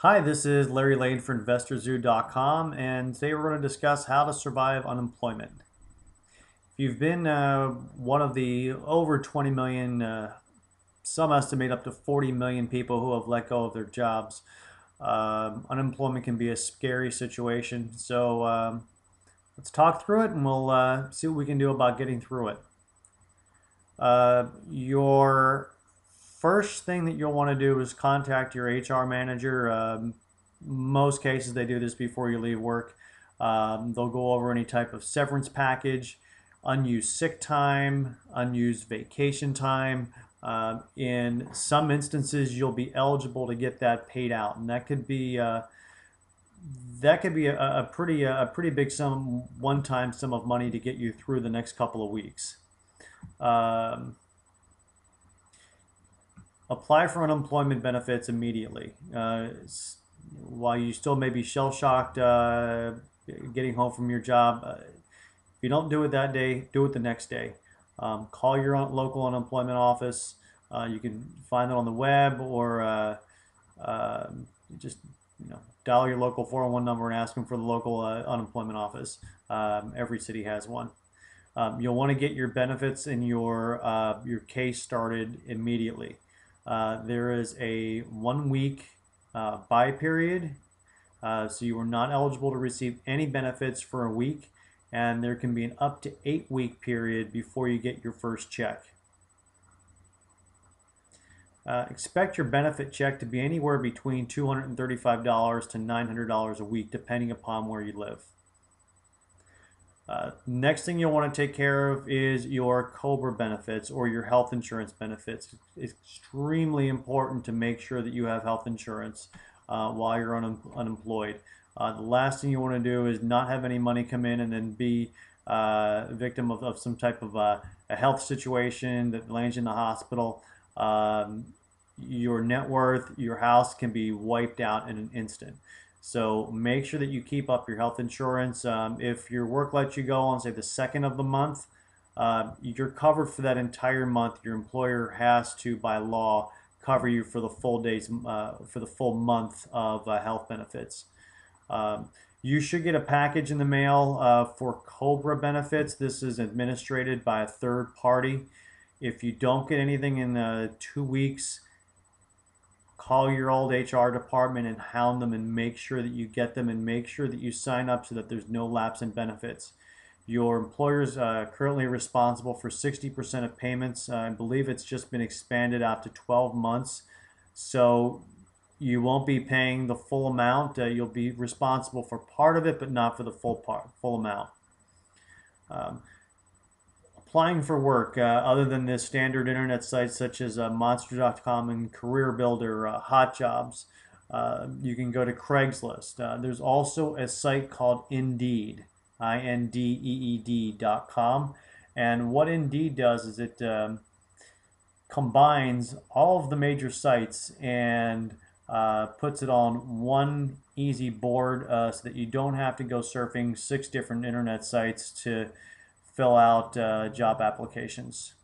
Hi, this is Larry Lane for InvestorZoo.com, and today we're going to discuss how to survive unemployment. If you've been one of the over 20 million, some estimate up to 40 million people who have let go of their jobs, unemployment can be a scary situation. So let's talk through it and we'll see what we can do about getting through it. Your first thing that you'll want to do is contact your HR manager. Most cases, they do this before you leave work. They'll go over any type of severance package, unused sick time, unused vacation time. In some instances, you'll be eligible to get that paid out, and that could be a pretty big sum, one-time sum of money to get you through the next couple of weeks. Um, Apply for unemployment benefits immediately. While you still may be shell shocked getting home from your job, if you don't do it that day, do it the next day. Call your local unemployment office. You can find it on the web, or uh, just dial your local 401 number and ask them for the local unemployment office. Every city has one. You'll want to get your benefits and your case started immediately. There is a 1 week buy period, so you are not eligible to receive any benefits for a week, and there can be an up to 8 week period before you get your first check. Expect your benefit check to be anywhere between $235 to $900 a week, depending upon where you live. Next thing you'll want to take care of is your COBRA benefits or your health insurance benefits. It's extremely important to make sure that you have health insurance while you're unemployed. The last thing you want to do is not have any money come in and then be a victim of some type of a health situation that lands you in the hospital. Your net worth, your house can be wiped out in an instant. So make sure that you keep up your health insurance. If your work lets you go on, say, the second of the month, you're covered for that entire month. Your employer has to, by law, cover you for the full days, for the full month of health benefits. You should get a package in the mail for COBRA benefits. This is administered by a third party. If you don't get anything in 2 weeks, call your old HR department and hound them and make sure that you get them and make sure that you sign up so that there's no lapse in benefits. Your employer is currently responsible for 60% of payments. I believe it's just been expanded out to 12 months. So you won't be paying the full amount. You'll be responsible for part of it, but not for the full amount. Applying for work, other than the standard internet sites such as Monster.com and Career Builder, Hot Jobs, you can go to Craigslist. There's also a site called Indeed, Indeed.com. And what Indeed does is it combines all of the major sites and puts it on one easy board so that you don't have to go surfing 6 different internet sites to fill out job applications.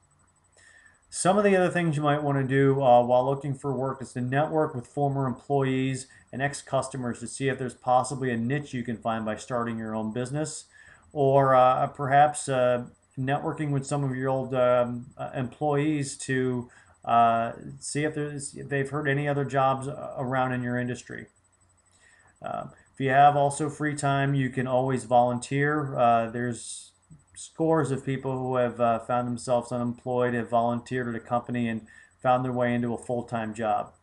Some of the other things you might want to do while looking for work is to network with former employees and ex-customers to see if there's possibly a niche you can find by starting your own business, or perhaps networking with some of your old employees to see if they've heard any other jobs around in your industry. If you have also free time, you can always volunteer. There's scores of people who have found themselves unemployed, have volunteered at a company and found their way into a full-time job.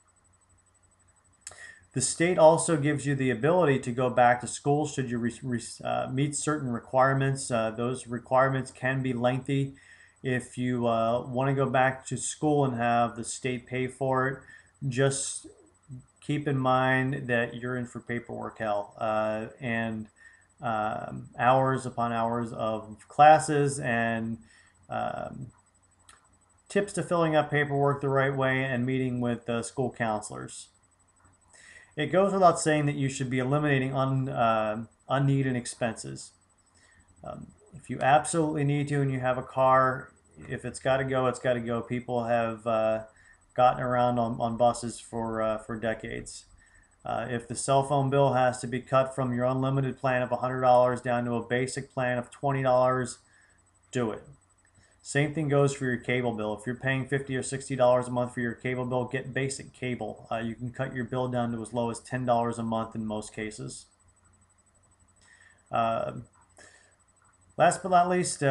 The state also gives you the ability to go back to school should you meet certain requirements. Those requirements can be lengthy. If you want to go back to school and have the state pay for it, just keep in mind that you're in for paperwork hell. And hours upon hours of classes and tips to filling out paperwork the right way and meeting with school counselors. It goes without saying that you should be eliminating unneeded expenses. If you absolutely need to and you have a car, if it's got to go, it's got to go. People have gotten around on buses for decades. If the cell phone bill has to be cut from your unlimited plan of $100 down to a basic plan of $20, do it. Same thing goes for your cable bill. If you're paying $50 or $60 a month for your cable bill, get basic cable. You can cut your bill down to as low as $10 a month in most cases. Uh, Last but not least,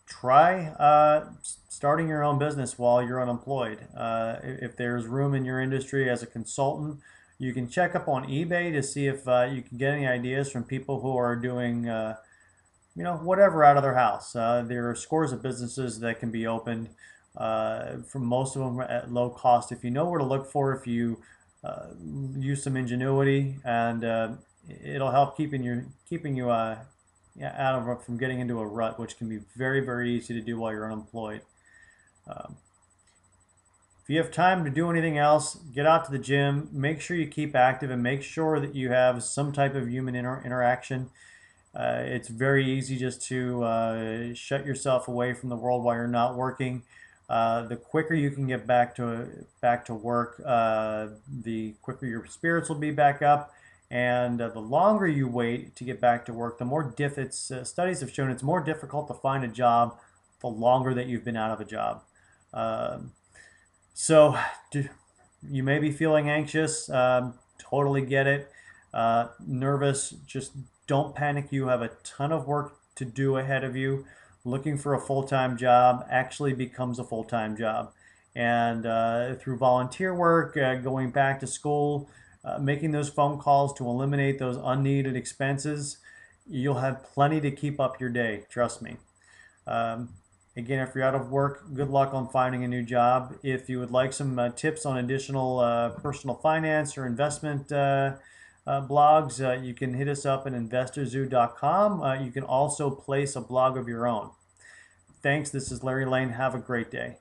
try starting your own business while you're unemployed. If there's room in your industry as a consultant, you can check up on eBay to see if you can get any ideas from people who are doing whatever out of their house. There are scores of businesses that can be opened, for most of them at low cost. If you know where to look for, if you use some ingenuity, and it'll help keeping you out of from getting into a rut, which can be very, very easy to do while you're unemployed. Um, if you have time to do anything else, get out to the gym. Make sure you keep active and make sure that you have some type of human interaction. It's very easy just to shut yourself away from the world while you're not working. The quicker you can get back to work, the quicker your spirits will be back up. And the longer you wait to get back to work, the more studies have shown it's more difficult to find a job the longer that you've been out of a job. Um, so you may be feeling anxious. Totally get it. Nervous. Just don't panic. You have a ton of work to do ahead of you. Looking for a full-time job actually becomes a full-time job. And through volunteer work, going back to school, making those phone calls to eliminate those unneeded expenses, you'll have plenty to keep up your day. Trust me. Um, Again, if you're out of work, good luck on finding a new job. If you would like some tips on additional personal finance or investment blogs, you can hit us up at investorzoo.com. You can also place a blog of your own. Thanks. This is Larry Lane. Have a great day.